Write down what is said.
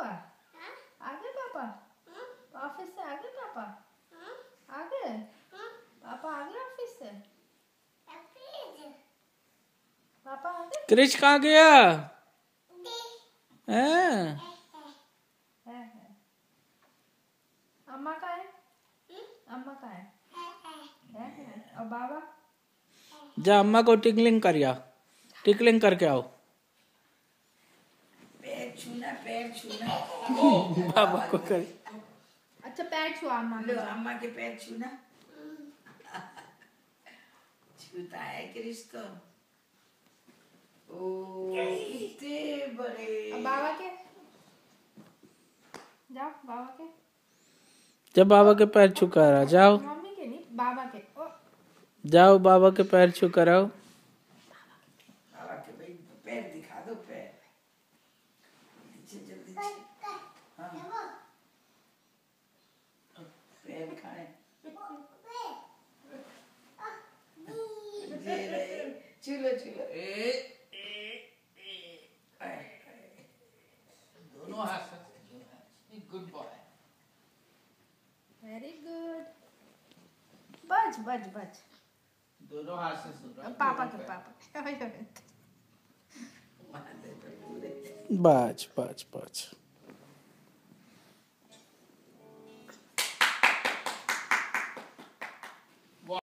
पापा? आ गए पापा? ऑफिस से आ गए पापा? आ गए? पापा आ गए ऑफिस से? पापा आ गए? क्रिश कहाँ गया? हैं? अम्मा का है? अम्मा का है? और बाबा? जा अम्मा को टिकलिंग कर या, टिकलिंग करके आओ। पैर छूना बाबा को कर। अच्छा पैर छुआ अम्मा लो, अम्मा के पैर छूना। छूता है क्रिश तो। ओ कितने बड़े। अब बाबा के जाओ, बाबा के जब बाबा के पैर छू कर आओ, जाओ मम्मी के नहीं, बाबा के। जाओ बाबा के पैर छू कर आओ। बाबा के भाई पैर दिखा दो, पैर जल्दी। हाँ पैर खाए चलो दोनों हाथ से। Good boy. Very good. बच दोनों हाथ से सुन रहा। पापा के बच।